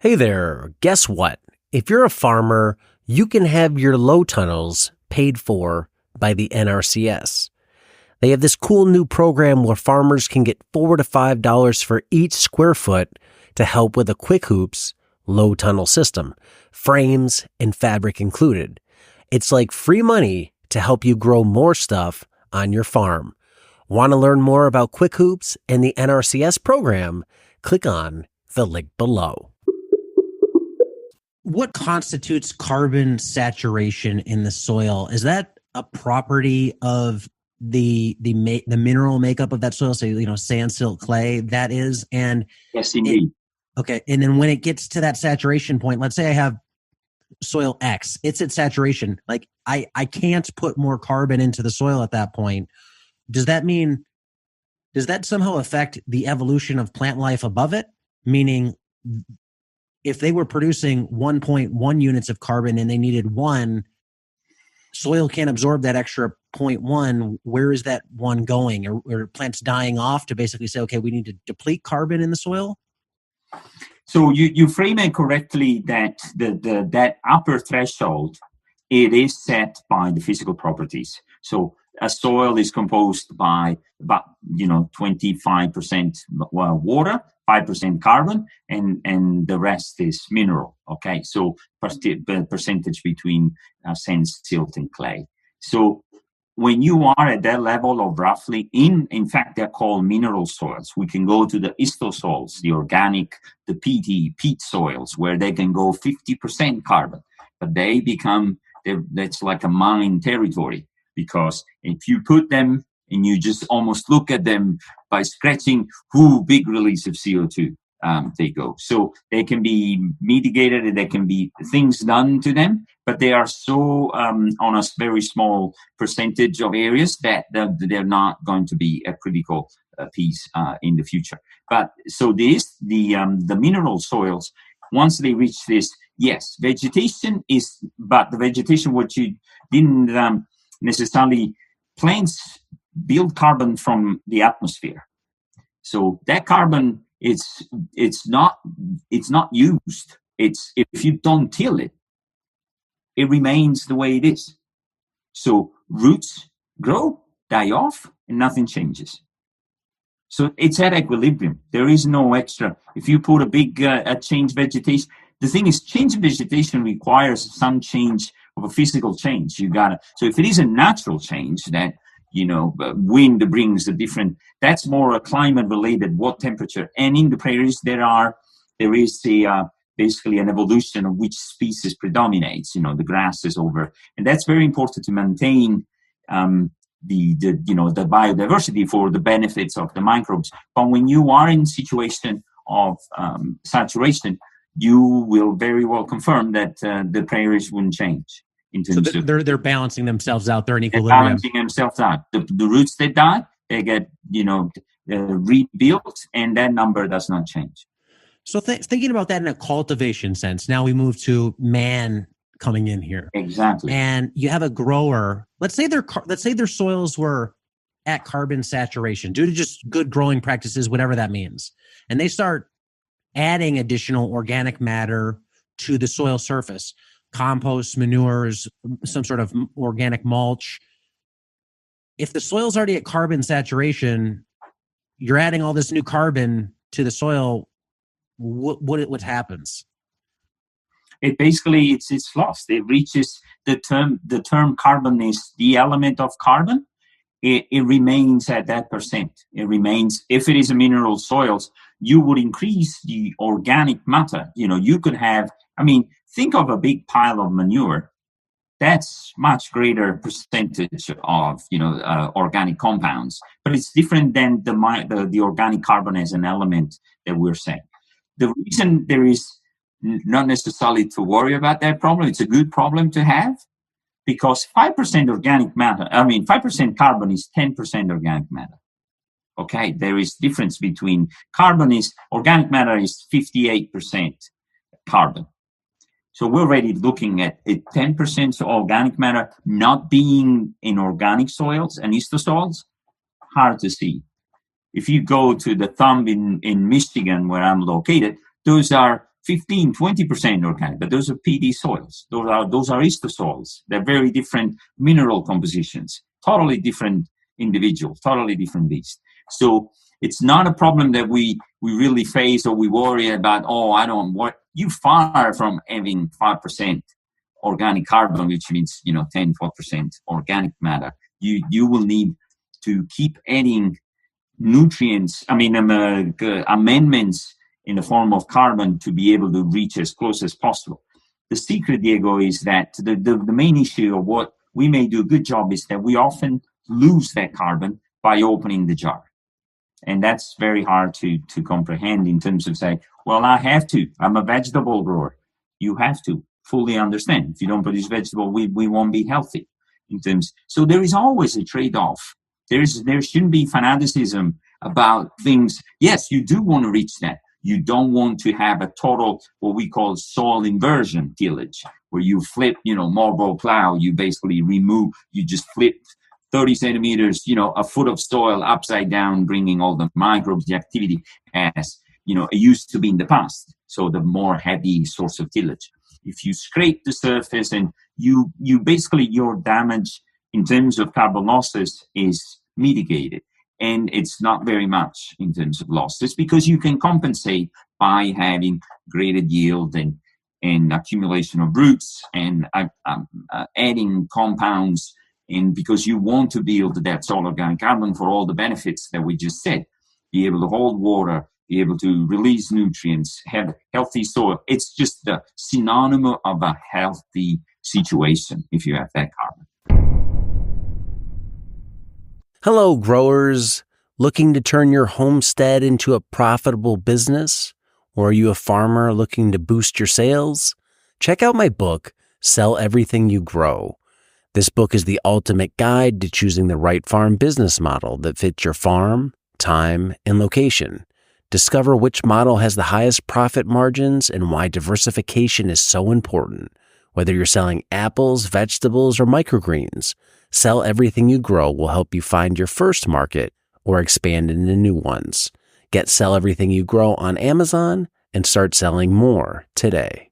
Hey there, guess what? If you're a farmer, you can have your low tunnels paid for by the NRCS. They have this cool new program where farmers can get $4 to $5 for each square foot to help with a Quick Hoops low tunnel system, frames and fabric included. It's like free money to help you grow more stuff on your farm. Want to learn more about Quick Hoops and the NRCS program? Click on the link below. What constitutes carbon saturation in the soil? Is that a property of the mineral makeup of that soil? So, sand, silt, clay, that is. And yes, indeed. Okay. And then when it gets to that saturation point, let's say I have soil X, it's at saturation. Like I can't put more carbon into the soil at that point. Does that somehow affect the evolution of plant life above it? Meaning, if they were producing 1.1 units of carbon and they needed 1, soil can't absorb that extra 0.1. Where is that 1 going? Or plants dying off to basically say, okay, we need to deplete carbon in the soil? So you frame it correctly that that upper threshold, it is set by the physical properties. So a soil is composed by about 25% water, 5% carbon, and the rest is mineral. Okay, so percentage between sand, silt, and clay. So when you are at that level of roughly, in fact, they're called mineral soils. We can go to the histosols, the organic, the peat soils, where they can go 50% carbon, but that's like a mine territory. Because if you put them and you just almost look at them by scratching, big release of CO2 they go. So they can be mitigated and there can be things done to them, but they are so on a very small percentage of areas that they're not going to be a critical piece in the future. But so the mineral soils, once they reach this, yes, vegetation is, but the vegetation, what you didn't necessarily, plants build carbon from the atmosphere. So that carbon, it's not used. It's, if you don't till it, it remains the way it is. So roots grow, die off, and nothing changes. So it's at equilibrium. There is no extra. If you put a big change vegetation, the thing is, change vegetation requires some change of a physical change. So if it is a natural change that, wind brings a different, that's more a climate related, what temperature. And in the prairies, there is basically an evolution of which species predominates, the grass is over. And that's very important to maintain the biodiversity for the benefits of the microbes. But when you are in situation of saturation, you will very well confirm that the prairies wouldn't change. So they're balancing themselves out. They're in equilibrium. They're balancing themselves out. The roots that die, they get rebuilt, and that number does not change. So thinking about that in a cultivation sense, now we move to man coming in here. Exactly. And you have a grower. Let's say their soils were at carbon saturation due to just good growing practices, whatever that means, and they start adding additional organic matter to the soil surface, compost, manures, some sort of organic mulch. If the soil's already at carbon saturation, you're adding all this new carbon to the soil. What happens? It basically it's lost. It reaches the term carbon is the element of carbon. It remains at that percent. It remains, if it is a mineral soils, you would increase the organic matter. You could have, think of a big pile of manure. That's much greater percentage of, organic compounds. But it's different than the organic carbon as an element that we're saying. The reason there is not necessarily to worry about that problem, it's a good problem to have, because 5% organic matter, 5% carbon is 10% organic matter. Okay, there is difference between organic matter is 58% carbon. So we're already looking at 10% organic matter not being in organic soils and histosols, hard to see. If you go to the thumb in Michigan, where I'm located, those are 15, 20% organic, but those are PD soils. Those are ester soils. They're very different mineral compositions, totally different individuals, totally different beasts. So it's not a problem that we really face or we worry about, I don't want you far from having 5% organic carbon, which means 10, 12% organic matter. You will need to keep adding nutrients, amendments in the form of carbon to be able to reach as close as possible. The secret, Diego, is that the main issue of what we may do a good job is that we often lose that carbon by opening the jar. And that's very hard to comprehend in terms of saying, well, I have to. I'm a vegetable grower. You have to fully understand. If you don't produce vegetable, we won't be healthy. So there is always a trade-off. There shouldn't be fanaticism about things. Yes, you do want to reach that. You don't want to have a total, what we call soil inversion tillage, where you flip, Marlboro plow, you basically you just flip 30 centimeters, a foot of soil upside down, bringing all the microbes, the activity as, it used to be in the past. So the more heavy source of tillage. If you scrape the surface and you basically, your damage in terms of carbon losses is mitigated. And it's not very much in terms of losses because you can compensate by having greater yield and accumulation of roots and adding compounds. And because you want to build that soil organic carbon for all the benefits that we just said, be able to hold water, be able to release nutrients, have healthy soil. It's just the synonym of a healthy situation if you have that carbon. Hello, growers. Looking to turn your homestead into a profitable business? Or are you a farmer looking to boost your sales? Check out my book, Sell Everything You Grow. This book is the ultimate guide to choosing the right farm business model that fits your farm, time, and location. Discover which model has the highest profit margins and why diversification is so important. Whether you're selling apples, vegetables, or microgreens, Sell Everything You Grow will help you find your first market or expand into new ones. Get Sell Everything You Grow on Amazon and start selling more today.